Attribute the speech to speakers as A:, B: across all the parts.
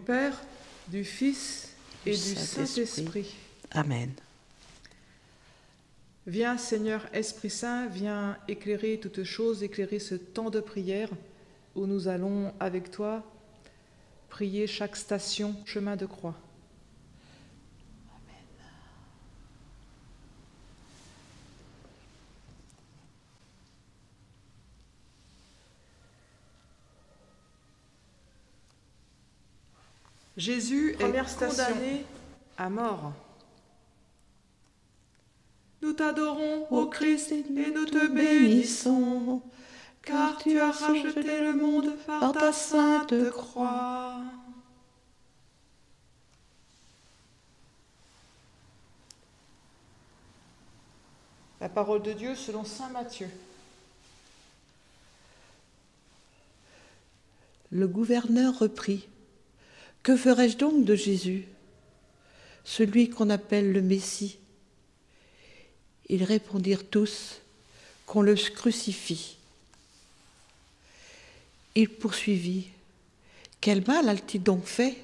A: Père, du Fils et du Saint-Esprit.
B: Amen.
A: Viens Seigneur Esprit Saint, viens éclairer toutes choses, éclairer ce temps de prière où nous allons avec toi prier chaque station, chemin de croix. Jésus est condamné à mort. Nous t'adorons, ô Christ, et nous te bénissons, car tu as racheté le monde par ta sainte croix. La parole de Dieu selon saint Matthieu.
B: Le gouverneur reprit. Que ferai-je donc de Jésus, celui qu'on appelle le Messie? Ils répondirent tous qu'on le crucifie. Il poursuivit. Quel mal a-t-il donc fait?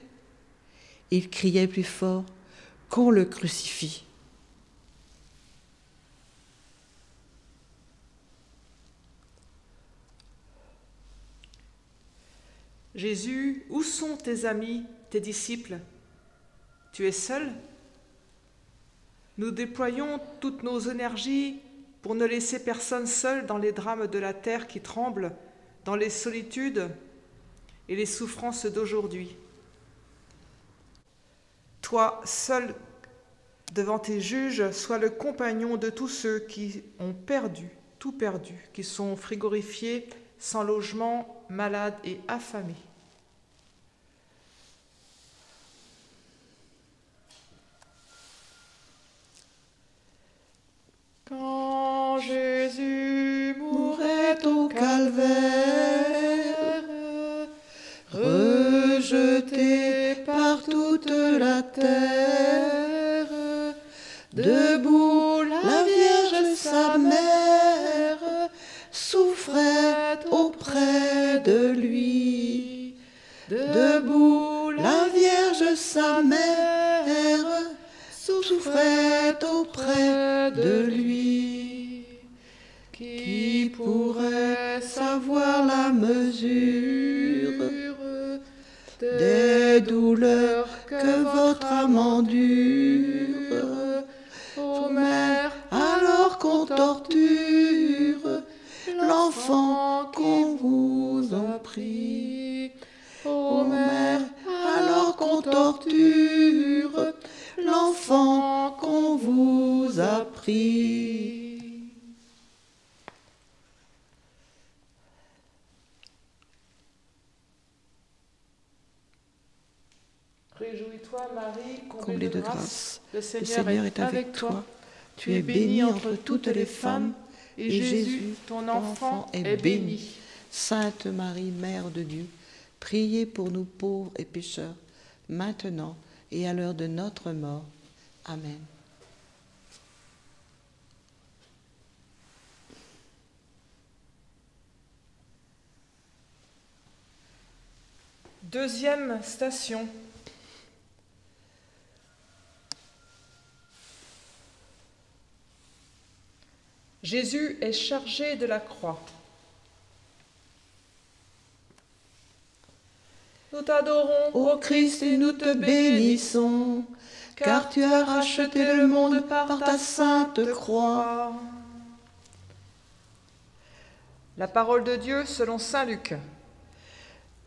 B: Il criait plus fort qu'on le crucifie.
A: Jésus, où sont tes amis, tes disciples? Tu es seul? Nous déployons toutes nos énergies pour ne laisser personne seul dans les drames de la terre qui tremblent, dans les solitudes et les souffrances d'aujourd'hui. Toi, seul, devant tes juges, sois le compagnon de tous ceux qui ont perdu, tout perdu, qui sont frigorifiés, sans logement, malades et affamés. Quand Jésus mourait au calvaire, rejeté par toute la terre, debout la Vierge sa mère souffrait auprès de lui. Debout la Vierge sa mère souffrait auprès de lui. Qui pourrait savoir la mesure des douleurs que votre âme endure? Ô mère, alors qu'on torture l'enfant qu'on vous a pris. Ô mère, alors qu'on torture l'enfant qu'on vous a pris. Réjouis-toi, Marie, comblée de grâce. Le Seigneur est avec toi. Tu es bénie entre toutes les femmes, et Jésus, ton enfant, est béni.
B: Sainte Marie, Mère de Dieu, priez pour nous pauvres et pécheurs, maintenant et à l'heure de notre mort. Amen.
A: Deuxième station. Jésus est chargé de la croix. Nous t'adorons, ô Christ, et nous te bénissons, car tu as racheté le monde par ta sainte croix. La parole de Dieu selon saint Luc.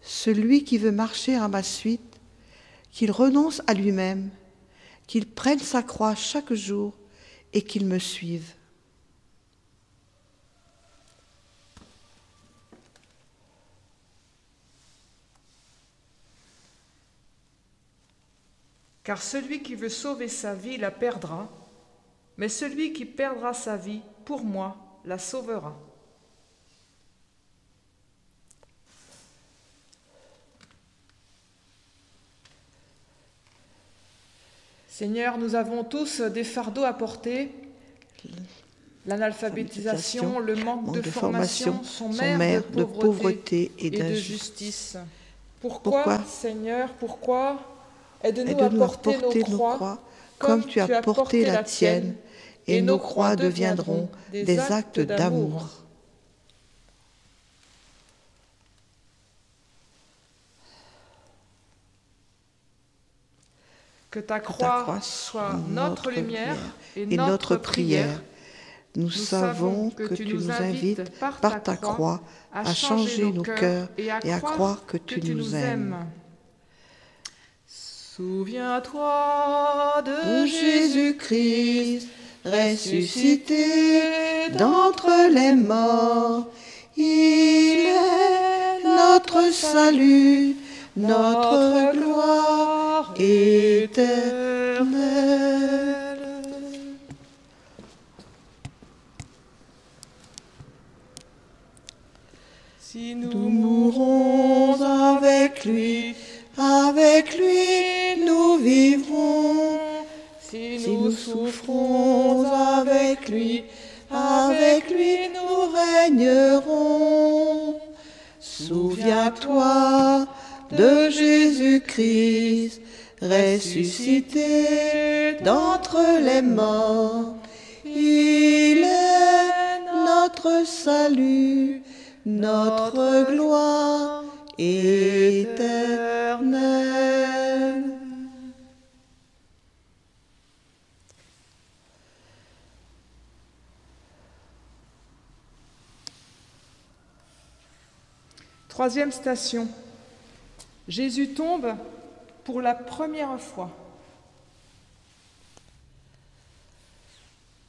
B: Celui qui veut marcher à ma suite, qu'il renonce à lui-même, qu'il prenne sa croix chaque jour et qu'il me suive.
A: Car celui qui veut sauver sa vie la perdra, mais celui qui perdra sa vie, pour moi, la sauvera. Seigneur, nous avons tous des fardeaux à porter. L'analphabétisation, le manque de formation sont mères de pauvreté et de justice. Pourquoi, Seigneur, pourquoi? Aide-nous à
B: Aide-nous à
A: porter
B: porter
A: nos croix
B: comme tu as porté la tienne, et nos croix deviendront des actes d'amour.
A: Que ta croix soit notre lumière et notre prière.
B: Nous savons que tu nous invites par ta croix à changer nos cœurs et à croire que tu nous aimes.
A: Souviens-toi
B: De Jésus-Christ, ressuscité d'entre les morts. Il est notre salut, notre gloire éternelle.
A: Si
B: Nous mourrons avec lui nous vivrons.
A: si
B: Si nous souffrons avec lui nous régnerons. Souviens-toi de Jésus-Christ, ressuscité d'entre les morts. Il est notre salut, notre gloire éternelle.
A: Troisième station. Jésus tombe pour la première fois.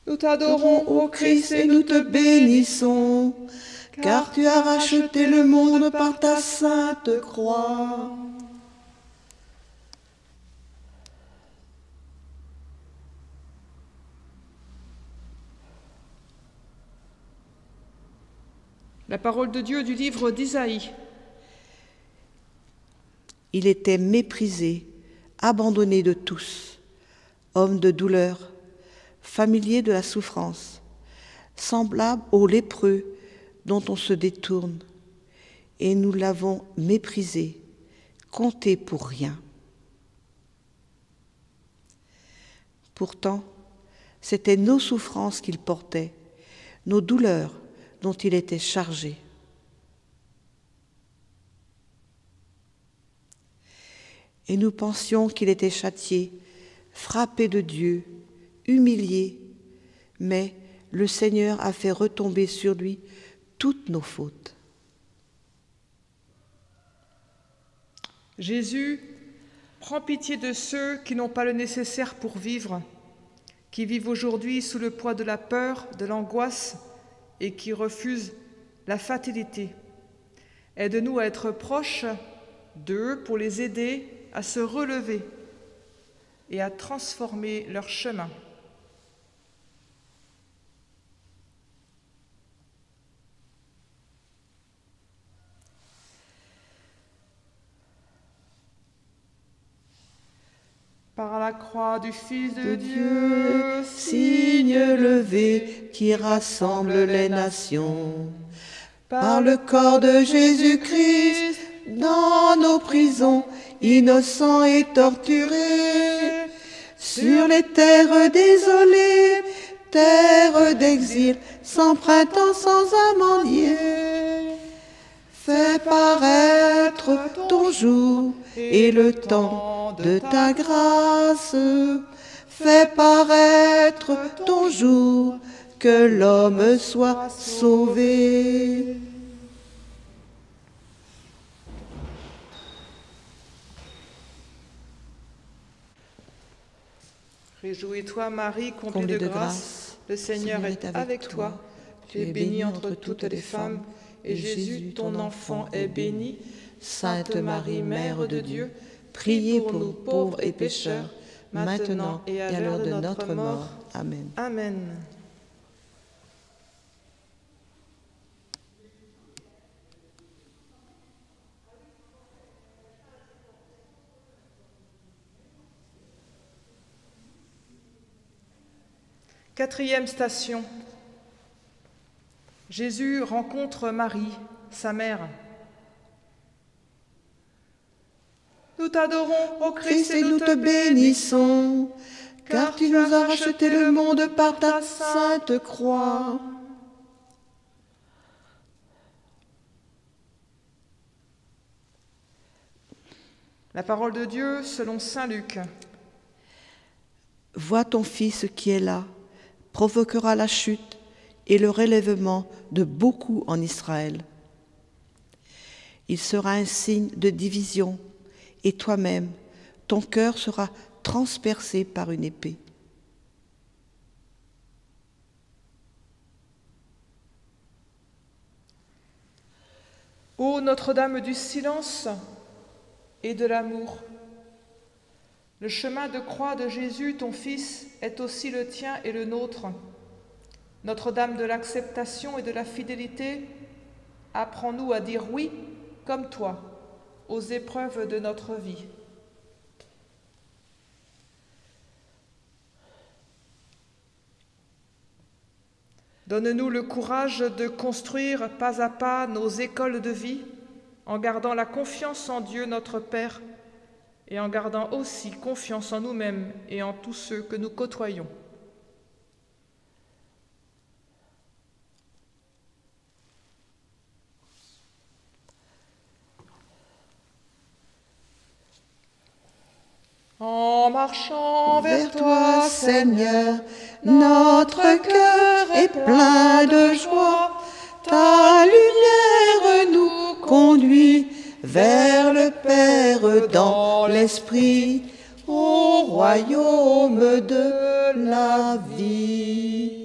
B: Nous t'adorons, ô Christ, et nous te bénissons, car tu as racheté le monde par ta sainte croix.
A: La parole de Dieu du livre d'Isaïe.
B: Il était méprisé, abandonné de tous, homme de douleur, familier de la souffrance, semblable au lépreux dont on se détourne, et nous l'avons méprisé, compté pour rien. Pourtant, c'étaient nos souffrances qu'il portait, nos douleurs dont il était chargé. Et nous pensions qu'il était châtié, frappé de Dieu, humilié, mais le Seigneur a fait retomber sur lui toutes nos fautes.
A: Jésus prend pitié de ceux qui n'ont pas le nécessaire pour vivre, qui vivent aujourd'hui sous le poids de la peur, de l'angoisse et qui refusent la fatalité. Aide-nous à être proches d'eux pour les aider à se relever et à transformer leur chemin. Par la croix du Fils de Dieu,
B: signe levé qui rassemble les nations. Par le corps de Jésus-Christ, dans nos prisons, innocents et torturés, sur les terres désolées, terres d'exil, sans printemps, sans amandier, fais paraître ton jour et le temps de ta grâce. Fais paraître ton jour, que l'homme soit sauvé.
A: Réjouis-toi, Marie, comblée de grâce, le Seigneur est avec toi. Tu es bénie entre toutes les femmes, et Jésus, ton enfant, est béni. Sainte Marie, Mère de Dieu,
B: priez pour nous pauvres et pécheurs, maintenant et à l'heure de notre mort. Amen.
A: Amen. Quatrième station. Jésus rencontre Marie, sa mère. Nous t'adorons, ô
B: Christ, et nous te bénissons, car tu nous as racheté le monde par ta sainte croix.
A: La parole de Dieu selon saint Luc.
B: Vois ton Fils qui est là, provoquera la chute et le relèvement de beaucoup en Israël. Il sera un signe de division, et toi-même, ton cœur sera transpercé par une épée.
A: Ô Notre-Dame du silence et de l'amour, le chemin de croix de Jésus, ton Fils, est aussi le tien et le nôtre. Notre-Dame de l'acceptation et de la fidélité, apprends-nous à dire oui, comme toi, aux épreuves de notre vie. Donne-nous le courage de construire pas à pas nos écoles de vie, en gardant la confiance en Dieu notre Père, et en gardant aussi confiance en nous-mêmes et en tous ceux que nous côtoyons. En marchant vers toi, Seigneur, notre cœur est plein de joie. Ta lumière nous conduit vers le Père dans l'esprit, au royaume de la vie.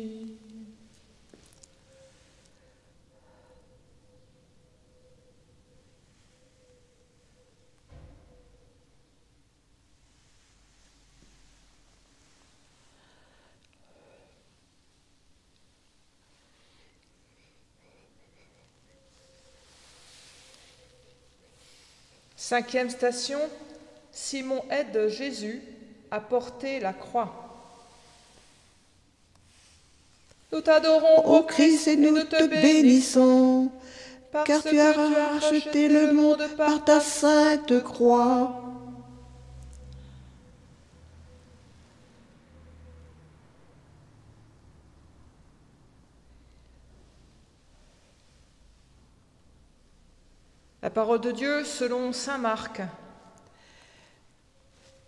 A: Cinquième station, Simon aide Jésus à porter la croix. Nous t'adorons,
B: Ô Christ, et nous te bénissons, car tu as racheté le monde par ta sainte croix.
A: La parole de Dieu selon saint Marc.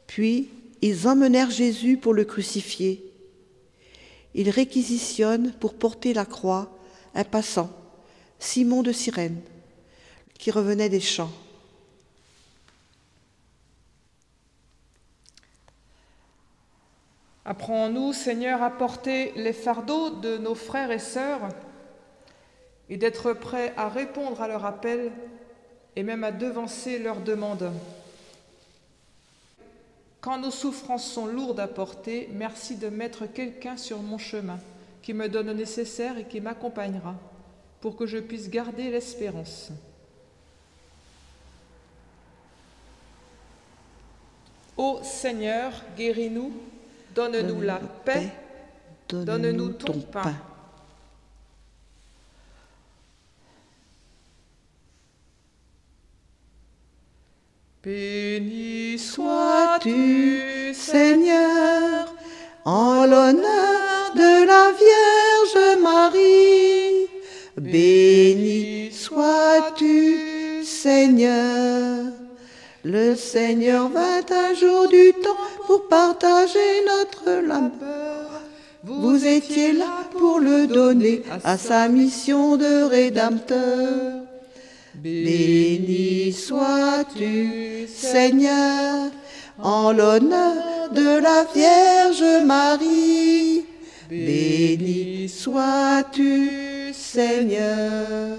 B: Puis ils emmenèrent Jésus pour le crucifier. Ils réquisitionnent pour porter la croix un passant, Simon de Cyrène, qui revenait des champs.
A: Apprends-nous, Seigneur, à porter les fardeaux de nos frères et sœurs et d'être prêts à répondre à leur appel et même à devancer leurs demandes. Quand nos souffrances sont lourdes à porter, merci de mettre quelqu'un sur mon chemin qui me donne le nécessaire et qui m'accompagnera pour que je puisse garder l'espérance. Ô Seigneur, guéris-nous, donne-nous la paix, donne-nous ton pain. Béni sois-tu, Seigneur,
B: en l'honneur de la Vierge Marie. Béni sois-tu, Seigneur. Le Seigneur vint un jour du temps pour partager notre labeur. Vous étiez là pour le donner à sa mission de rédempteur. Béni sois-tu, Seigneur, en l'honneur de la Vierge Marie. Béni sois-tu, Seigneur.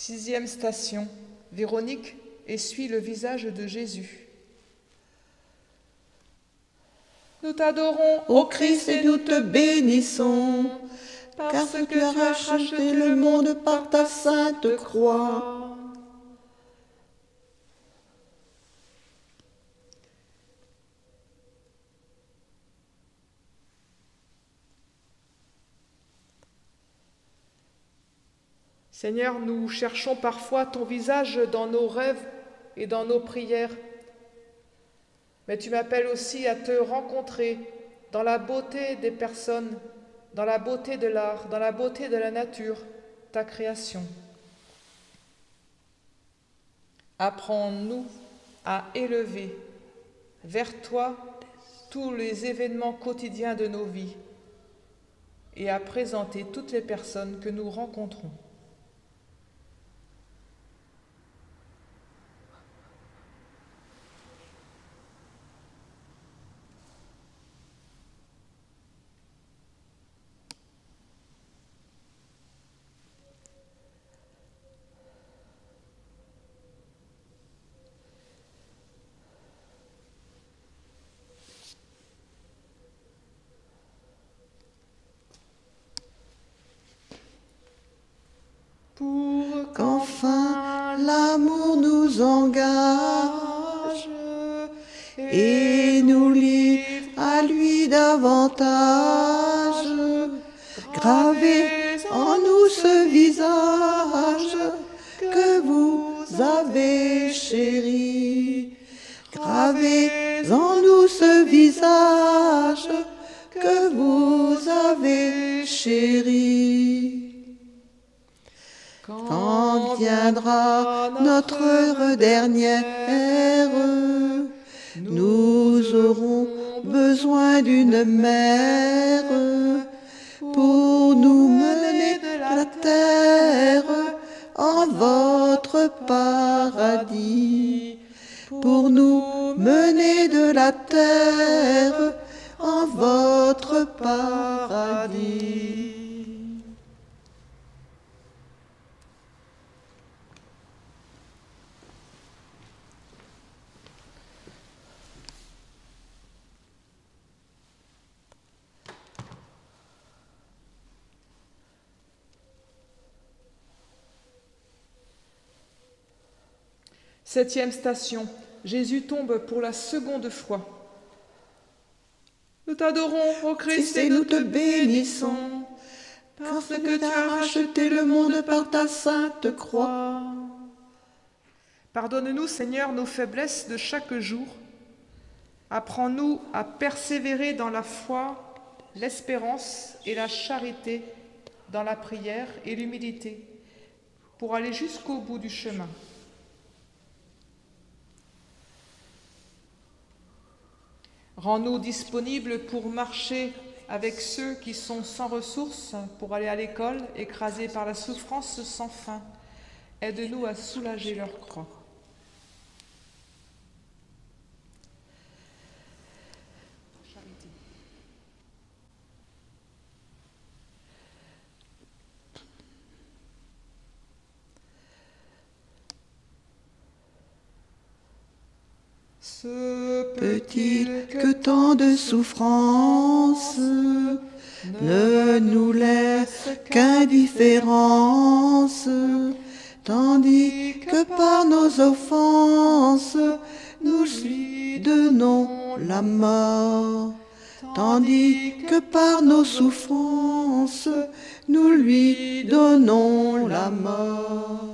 A: Sixième station, Véronique essuie le visage de Jésus. Nous t'adorons,
B: ô Christ, et nous te bénissons, parce que tu as racheté le monde par ta sainte croix.
A: Seigneur, nous cherchons parfois ton visage dans nos rêves et dans nos prières, mais tu m'appelles aussi à te rencontrer dans la beauté des personnes, dans la beauté de l'art, dans la beauté de la nature, ta création. Apprends-nous à élever vers toi tous les événements quotidiens de nos vies et à présenter toutes les personnes que nous rencontrons. Pour
B: Qu'enfin l'amour nous engage et nous livre à lui davantage, gravé en nous ce visage que vous avez chéri, gravé en nous ce visage que vous avez chéri. Quand viendra notre heure dernière, nous aurons besoin d'une mère pour nous mener de la terre en votre paradis, pour nous mener de la terre en votre paradis.
A: Septième station, Jésus tombe pour la seconde fois. Nous t'adorons, ô Christ,
B: et nous te bénissons, parce que tu as racheté le monde par ta sainte croix.
A: Pardonne-nous, Seigneur, nos faiblesses de chaque jour. Apprends-nous à persévérer dans la foi, l'espérance et la charité, dans la prière et l'humilité, pour aller jusqu'au bout du chemin. Rends-nous disponibles pour marcher avec ceux qui sont sans ressources, pour aller à l'école, écrasés par la souffrance sans fin. Aide-nous à soulager leur croix.
B: Peut-il que tant de souffrances ne nous laissent qu'indifférence, tandis que par nos offenses nous lui donnons la mort, tandis que par nos souffrances nous lui donnons la mort.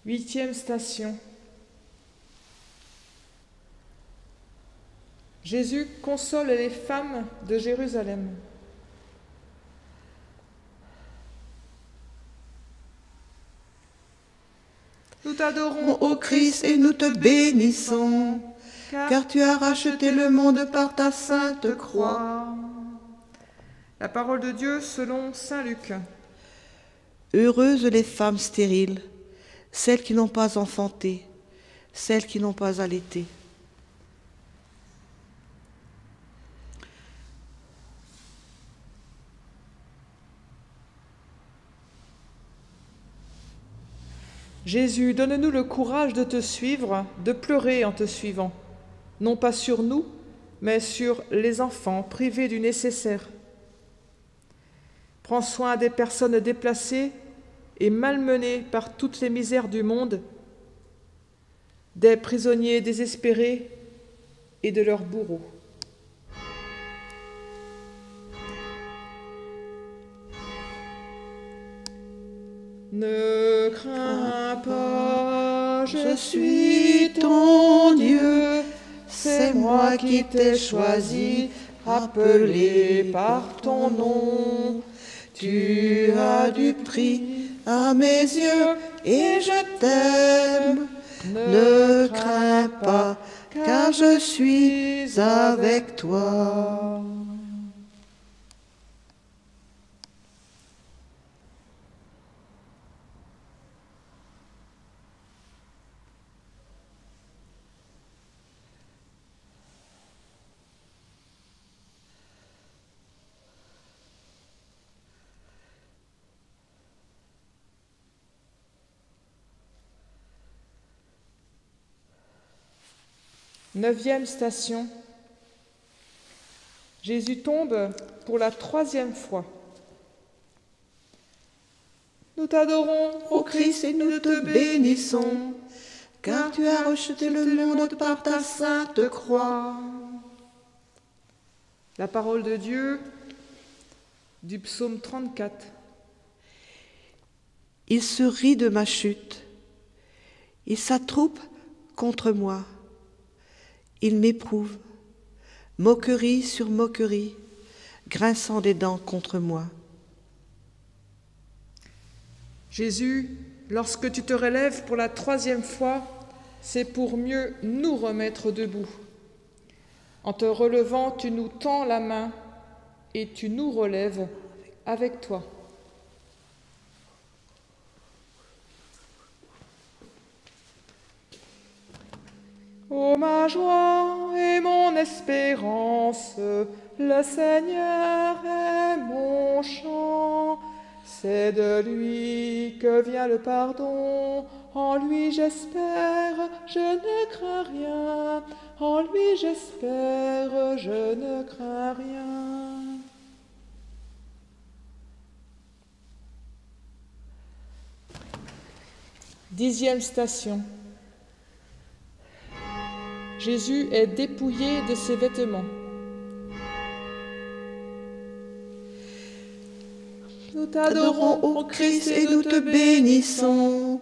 A: Huitième station. Jésus console les femmes de Jérusalem. Nous t'adorons,
B: Ô Christ, et nous te bénissons, car tu as racheté le monde par ta sainte croix.
A: La parole de Dieu selon saint Luc.
B: Heureuses les femmes stériles, celles qui n'ont pas enfanté, celles qui n'ont pas allaité.
A: Jésus, donne-nous le courage de te suivre, de pleurer en te suivant, non pas sur nous, mais sur les enfants privés du nécessaire. Prends soin des personnes déplacées et malmenées par toutes les misères du monde, des prisonniers désespérés et de leurs bourreaux. Ne crains pas, je suis ton Dieu, c'est moi qui t'ai choisi, appelé par ton nom. Tu as du prix à mes yeux et je t'aime. Ne crains pas, car je suis avec toi. Neuvième station. Jésus tombe pour la 3e fois. Nous t'adorons, ô Christ, et nous te bénissons, car tu as rejeté le monde par ta sainte croix. La parole de Dieu du psaume 34.
B: Il se rit de ma chute. Il s'attroupe contre moi. Il m'éprouve, moquerie sur moquerie, grinçant des dents contre moi.
A: Jésus, lorsque tu te relèves pour la 3e fois, c'est pour mieux nous remettre debout. En te relevant, tu nous tends la main et tu nous relèves avec toi. Ô ma joie et mon espérance, le Seigneur est mon chant. C'est de lui que vient le pardon, en lui j'espère, je ne crains rien. En lui j'espère, je ne crains rien. Dixième station. Jésus est dépouillé de ses vêtements. Nous t'adorons, ô Christ, et nous te bénissons,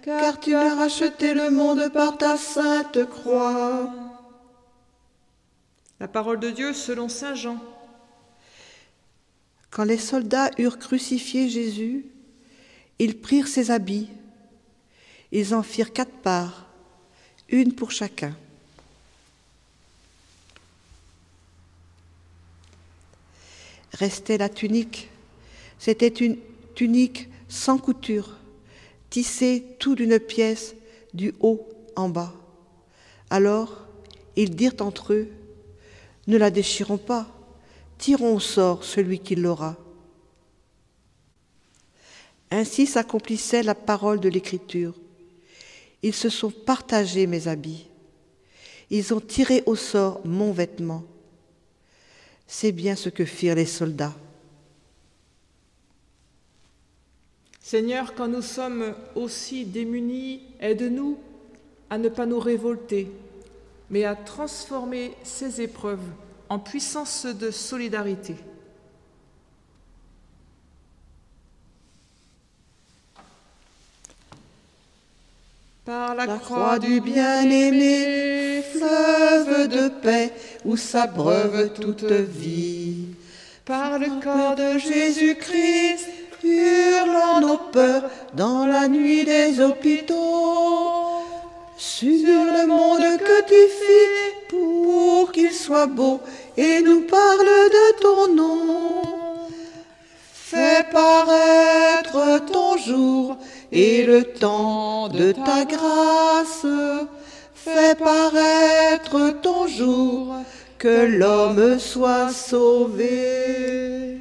A: car tu as racheté le monde par ta sainte croix. La parole de Dieu selon saint Jean.
B: Quand les soldats eurent crucifié Jésus, ils prirent ses habits. Ils en firent 4 parts, une pour chacun. Restait la tunique. C'était une tunique sans couture, tissée tout d'une pièce du haut en bas. Alors, ils dirent entre eux, « Ne la déchirons pas, tirons au sort celui qui l'aura. » Ainsi s'accomplissait la parole de l'Écriture. Ils se sont partagés mes habits. Ils ont tiré au sort mon vêtement. C'est bien ce que firent les soldats.
A: Seigneur, quand nous sommes aussi démunis, aide-nous à ne pas nous révolter, mais à transformer ces épreuves en puissance de solidarité. Par la croix du bien-aimé, fleuve de paix où s'abreuve toute vie. Par le corps de Jésus-Christ, hurlant nos peurs dans la nuit des hôpitaux. Sur le monde que tu fis pour qu'il soit beau et nous parle de ton nom. Fais paraître ton jour et le temps de ta grâce. Fais paraître ton jour, que l'homme soit sauvé.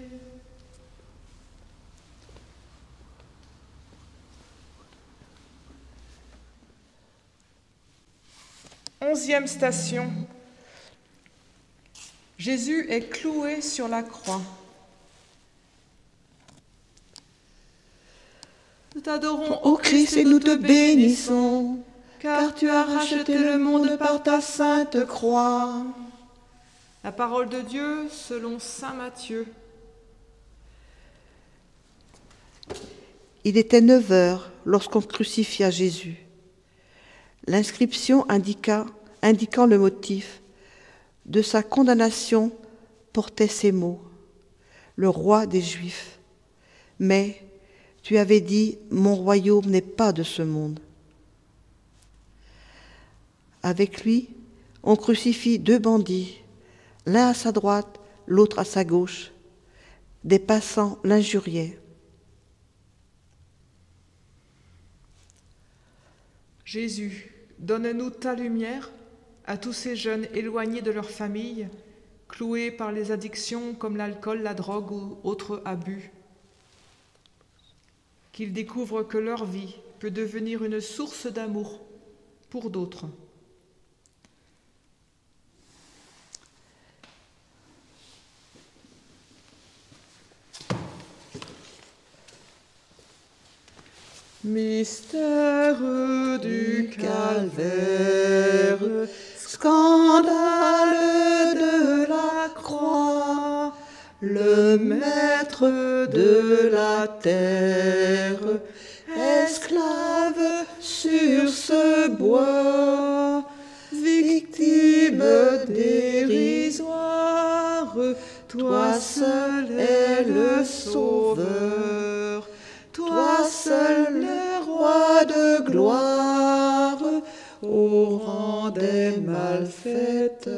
A: 11e station. Jésus est cloué sur la croix. Nous t'adorons,
B: Ô Christ, et nous te bénissons, car tu as racheté le monde par ta sainte croix.
A: La parole de Dieu selon saint Matthieu.
B: Il était 9 heures lorsqu'on crucifia Jésus. L'inscription indiquant le motif de sa condamnation portait ces mots : le roi des Juifs. Mais tu avais dit, mon royaume n'est pas de ce monde. Avec lui, on crucifie 2 bandits, l'un à sa droite, l'autre à sa gauche. Des passants l'injuriaient.
A: Jésus, donne-nous ta lumière à tous ces jeunes éloignés de leur famille, cloués par les addictions comme l'alcool, la drogue ou autres abus. Qu'ils découvrent que leur vie peut devenir une source d'amour pour d'autres. Mystère du calvaire,
B: Scandale de la croix, le maître de la terre, esclave sur ce bois, victime dérisoire, toi seul es le sauveur, toi seul le roi de gloire, au rang des malfaiteurs.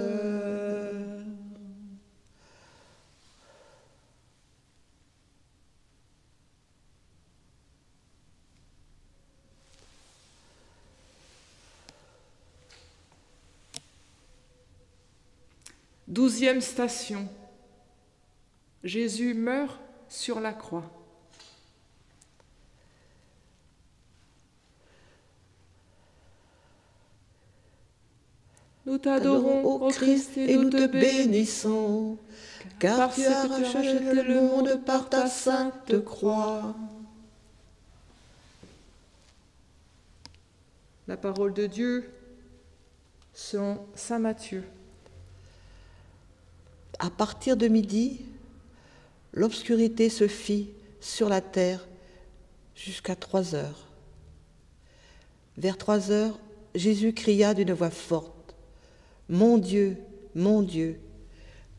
A: Douzième station. Jésus meurt sur la croix. Nous t'adorons, ô Christ, et nous te bénissons,
B: car tu as racheté le monde par ta sainte croix.
A: La parole de Dieu selon saint Matthieu.
B: À partir de midi, l'obscurité se fit sur la terre jusqu'à 3 heures. Vers 3 heures, Jésus cria d'une voix forte : mon Dieu,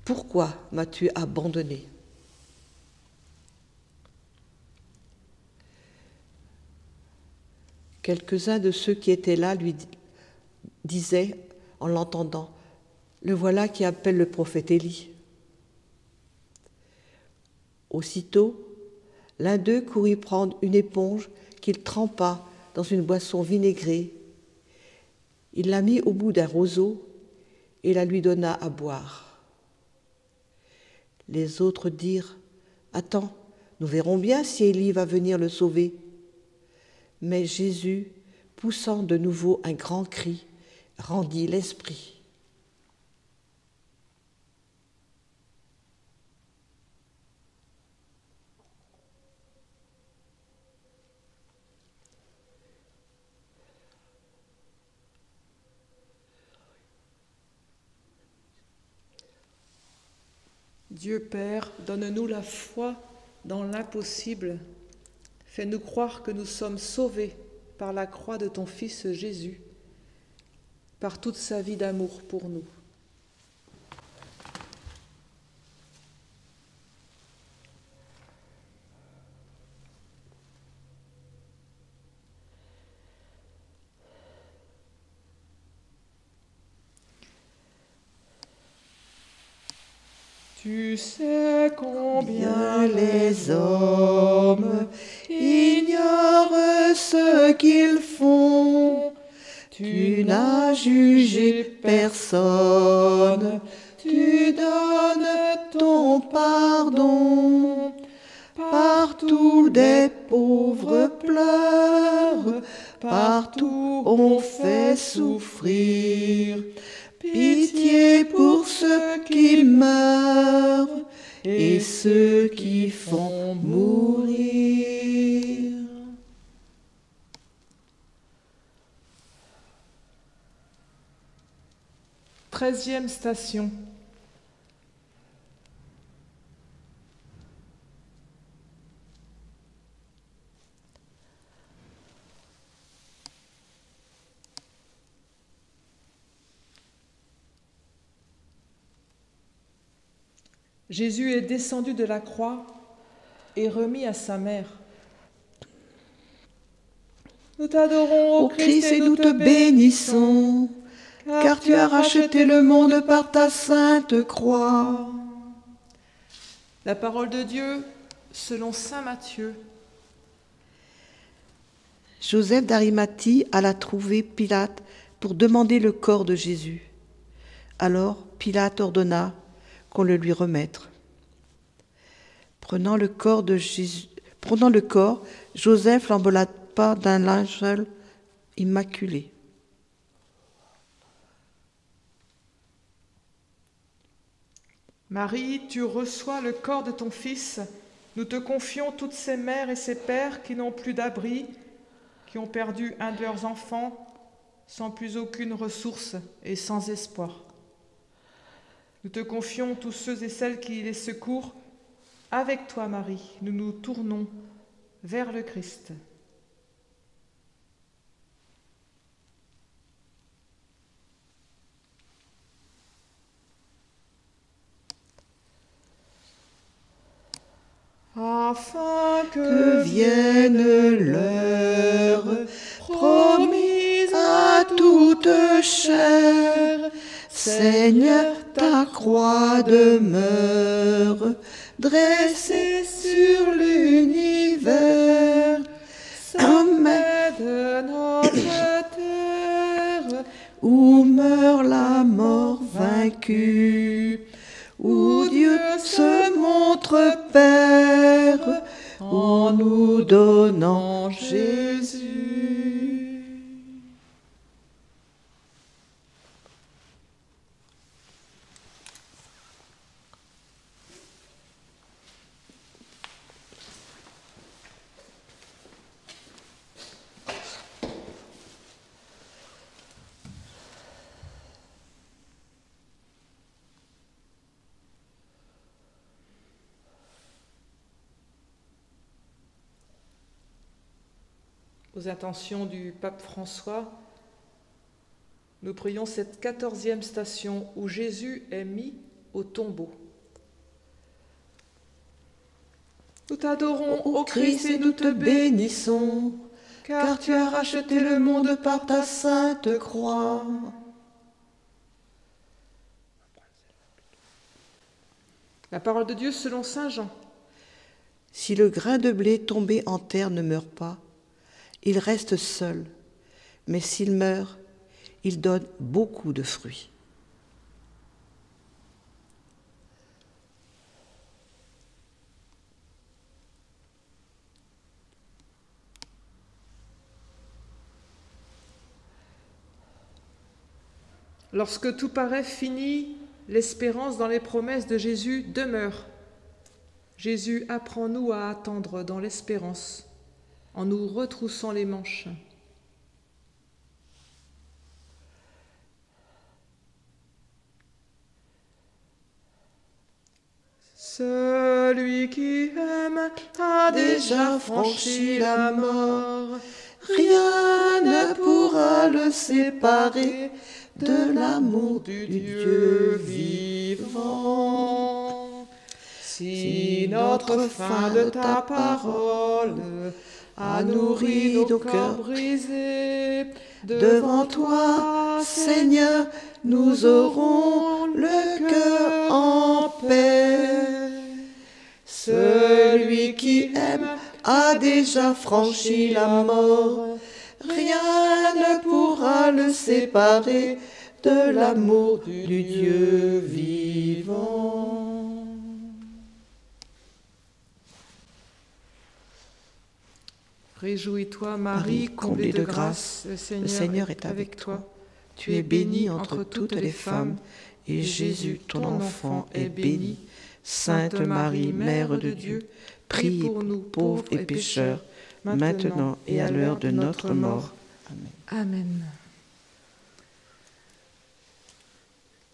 B: pourquoi m'as-tu abandonné ? Quelques-uns de ceux qui étaient là lui disaient, en l'entendant : le voilà qui appelle le prophète Élie. Aussitôt, l'un d'eux courut prendre une éponge qu'il trempa dans une boisson vinaigrée. Il la mit au bout d'un roseau et la lui donna à boire. Les autres dirent : attends, nous verrons bien si Élie va venir le sauver. Mais Jésus, poussant de nouveau un grand cri, rendit l'esprit.
A: Dieu Père, donne-nous la foi dans l'impossible. Fais-nous croire que nous sommes sauvés par la croix de ton Fils Jésus, par toute sa vie d'amour pour nous. Tu sais combien
B: les hommes ignorent ce qu'ils font. Tu n'as jugé personne, tu donnes ton pardon. Partout des pauvres pleurent, partout on fait souffrir. Pitié pour ceux qui meurent et ceux qui font mourir.
A: Treizième station. Jésus est descendu de la croix et remis à sa mère. Nous t'adorons, ô Christ, et nous te bénissons, car tu as racheté le monde par ta sainte croix. La parole de Dieu selon saint Matthieu.
B: Joseph d'Arimathie alla trouver Pilate pour demander le corps de Jésus. Alors Pilate ordonna qu'on le lui remette. Prenant le corps, Joseph l'enveloppa d'un linceul immaculé.
A: Marie, tu reçois le corps de ton Fils. Nous te confions toutes ces mères et ces pères qui n'ont plus d'abri, qui ont perdu un de leurs enfants, sans plus aucune ressource et sans espoir. Nous te confions tous ceux et celles qui les secourent. Avec toi, Marie, nous nous tournons vers le Christ. Afin que vienne l'heure promise à toute chair, Seigneur, ta croix demeure dressée sur l'univers, sommet de notre terre, où meurt la mort vaincue, où Dieu se montre Père en nous donnant Jésus. Aux intentions du pape François, nous prions cette 14e station où Jésus est mis au tombeau. Nous t'adorons, ô Christ, et nous te bénissons, car tu as racheté le monde par ta sainte croix. La parole de Dieu selon saint Jean.
B: Si le grain de blé tombé en terre ne meurt pas, il reste seul, mais s'il meurt, il donne beaucoup de fruits.
A: Lorsque tout paraît fini, l'espérance dans les promesses de Jésus demeure. Jésus, apprends-nous à attendre dans l'espérance, en nous retroussant les manches. Celui qui aime a déjà franchi la mort.
B: Rien ne pourra le séparer de l'amour du Dieu vivant.
A: Si notre faim de ta parole a nourri nos cœurs brisés,
B: devant toi, Seigneur, nous aurons le cœur en paix. Celui qui aime a déjà franchi la mort. Rien ne pourra le séparer de l'amour du Dieu vivant.
A: Réjouis-toi, Marie, comblée de grâce, le Seigneur est avec toi. Tu es bénie entre toutes les femmes, et Jésus, ton enfant, est béni. Sainte Marie, Mère de Dieu, prie pour nous pauvres et pécheurs, maintenant et à l'heure de notre mort. Amen. Amen.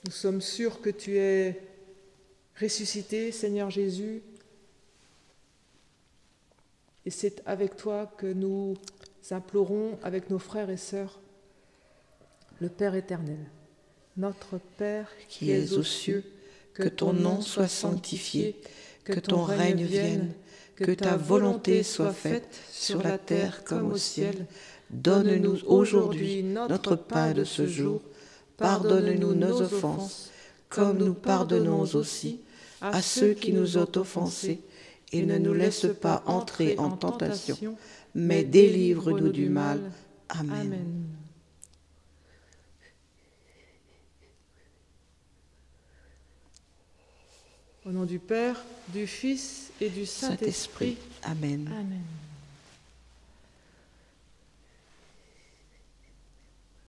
A: Nous sommes sûrs que tu es ressuscité, Seigneur Jésus, et c'est avec toi que nous implorons, avec nos frères et sœurs, le Père éternel. Notre Père qui es aux cieux, que ton nom soit sanctifié, que ton règne vienne, que ta volonté soit faite sur la terre comme au ciel. Donne-nous aujourd'hui notre pain de ce jour. Pardonne-nous nos offenses, comme nous pardonnons aussi à ceux qui nous ont offensés. Et ne nous laisse pas entrer en tentation, mais délivre-nous du mal. Amen. Au nom du Père, du Fils et du Saint-Esprit.
B: Amen.
A: Amen.